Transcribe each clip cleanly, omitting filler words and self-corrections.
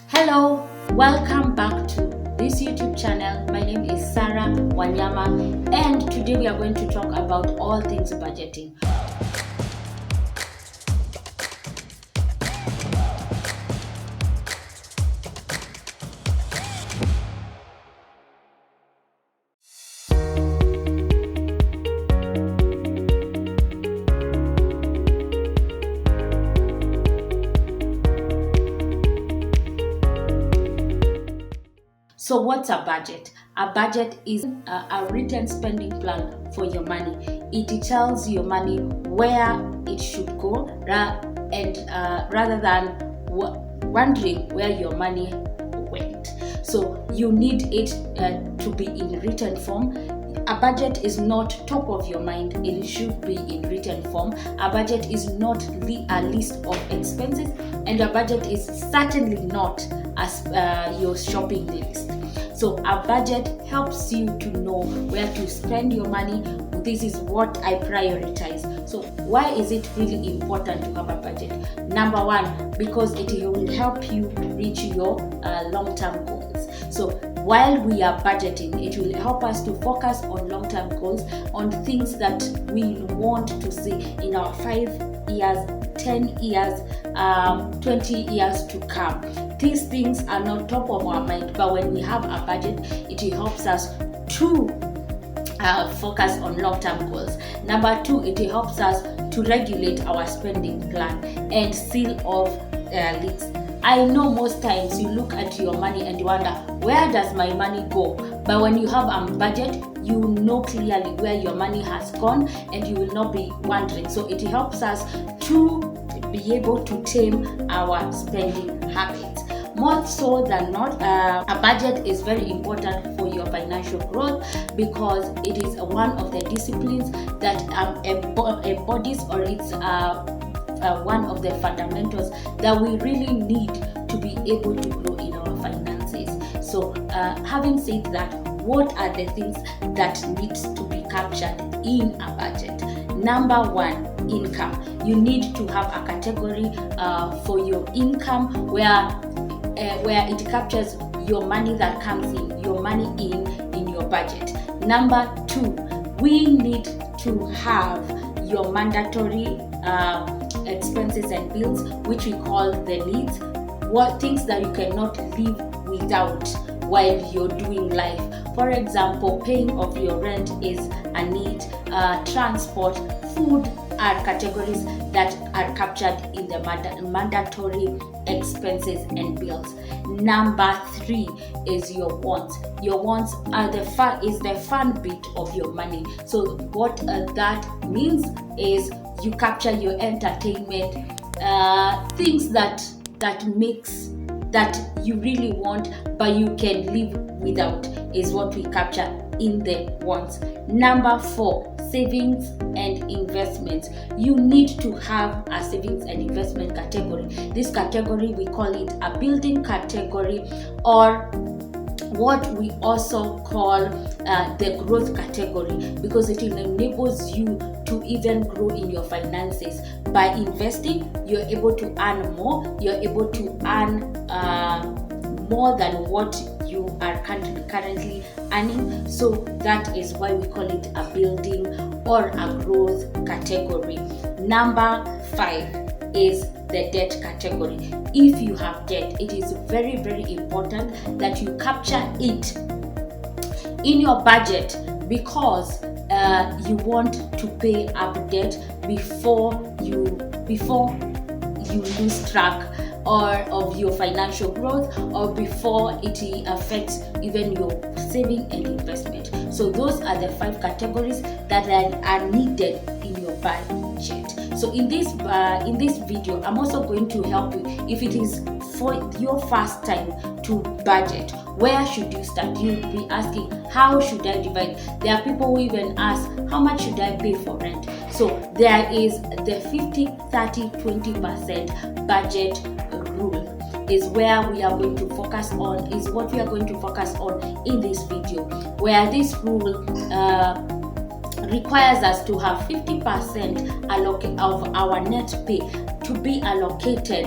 Hello, welcome back to this YouTube channel. My name is Sarah Wanyama, and today we are going to talk about all things budgeting. So what's a budget? A budget is a written spending plan for your money. It tells your money where it should go rather than wondering where your money went. So you need it to be in written form. A budget is not top of your mind, it should be in written form. A budget is not a list of expenses, and a budget is certainly not as your shopping list. So a budget helps you to know where to spend your money. This is what I prioritize. So why is it really important to have a budget? Number one, because it will help you to reach your long-term goals. So while we are budgeting, it will help us to focus on long-term goals, on things that we want to see in our 5 years, 10 years, 20 years to come. These things are not top of our mind, but when we have a budget, it helps us to focus on long-term goals. Number two, it helps us to regulate our spending plan and seal off leaks. I know most times you look at your money and you wonder, where does my money go? But when you have a budget, you know clearly where your money has gone and you will not be wondering. So it helps us to be able to tame our spending habits. More so than not, a budget is very important for your financial growth because it is one of the disciplines that embodies, or it's one of the fundamentals that we really need to be able to grow in our finances. So having said that, what are the things that needs to be captured in a budget? Number one, income. You need to have a category for your income where it captures your money that comes in, your money in your budget. Number two, we need to have your mandatory expenses and bills, which we call the needs, what things that you cannot live without while you're doing life. For example, paying of your rent is a need, transport, food are categories that are captured in the mandatory expenses and bills. Number three is your wants. Your wants are the fun bit of your money. So what that means is you capture your entertainment, things that you really want but you can live without is what we capture in the wants. Number four, savings and investments. You need to have a savings and investment category. This category, we call it a building category, or what we also call the growth category, because it enables you to even grow in your finances. By investing, you're able to earn more. You're able to earn more than what you are currently earning. So that is why we call it a building or a growth category. Number five is the debt category. If you have debt, it is very, very important that you capture it in your budget, because you want to pay up debt before you lose track of your financial growth, or before it affects even your saving and investment. So those are the five categories that are needed in your budget. So in this video, I'm also going to help you if it is for your first time to budget. Where should you start? You'll be asking, how should I divide? There are people who even ask, how much should I pay for rent? So there is the 50, 30, 20% budget rule is where we are going to focus on, is what we are going to focus on in this video, where this rule requires us to have 50% of our net pay to be allocated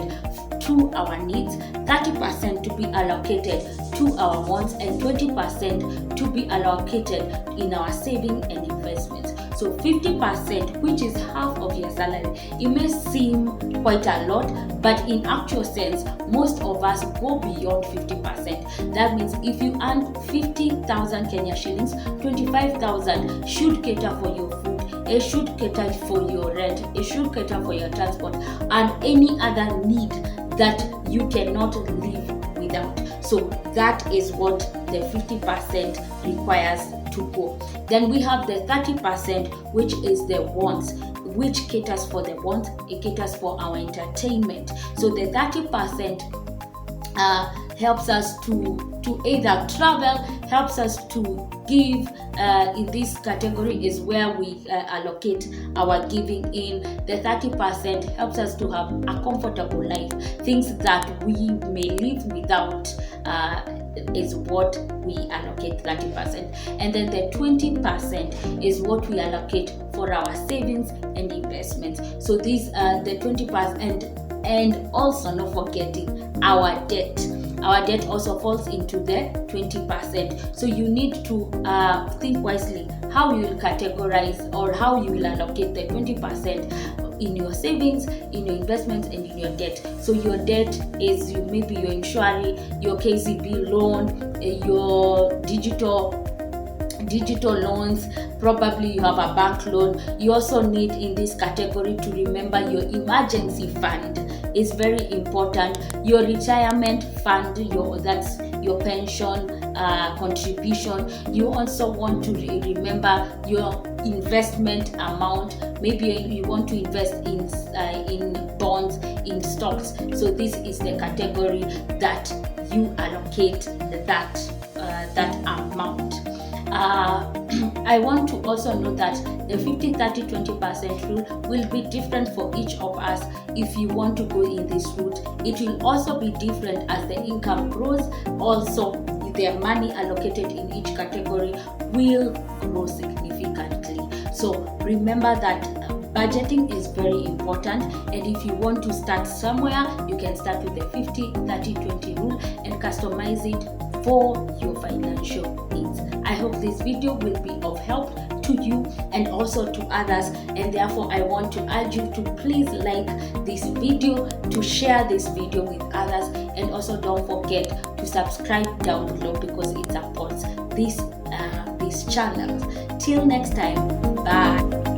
to to our needs, 30% to be allocated to our wants, and 20% to be allocated in our saving and investments. So 50%, which is half of your salary. It may seem quite a lot, but in actual sense, most of us go beyond 50%. That means if you earn 50,000 Kenya shillings, 25,000 should cater for your food, it should cater for your rent, it should cater for your transport, and any other need that you cannot live without. So that is what the 50% requires to go. Then we have the 30%, which is the wants, which caters for the wants, it caters for our entertainment. So the 30% helps us to either travel, helps us to give. In this category is where we allocate our giving in. The 30% helps us to have a comfortable life, things that we may live without, is what we allocate 30%. And then the 20% is what we allocate for our savings and investments. So these are the 20%, and also not forgetting our debt. Our debt also falls into the 20%. So you need to think wisely how you will categorize or how you will allocate the 20% in your savings, in your investments, and in your debt. So your debt is maybe your insurance, your KCB loan, your digital loans, probably you have a bank loan. You also need in this category to remember your emergency fund is very important. Your retirement fund, that's your pension contribution. You also want to remember your investment amount. Maybe you want to invest in bonds, in stocks. So this is the category that you allocate that amount. I want to also note that the 50, 30, 20% rule will be different for each of us. If you want to go in this route, it will also be different as the income grows. Also, the money allocated in each category will grow significantly. So remember that budgeting is very important, and if you want to start somewhere, you can start with the 50, 30, 20 rule and customize it for your financial needs. I hope this video will be of help to you and also to others, and therefore I want to urge you to please like this video, to share this video with others, and also don't forget to subscribe down below because it supports this channel. Till next time, bye.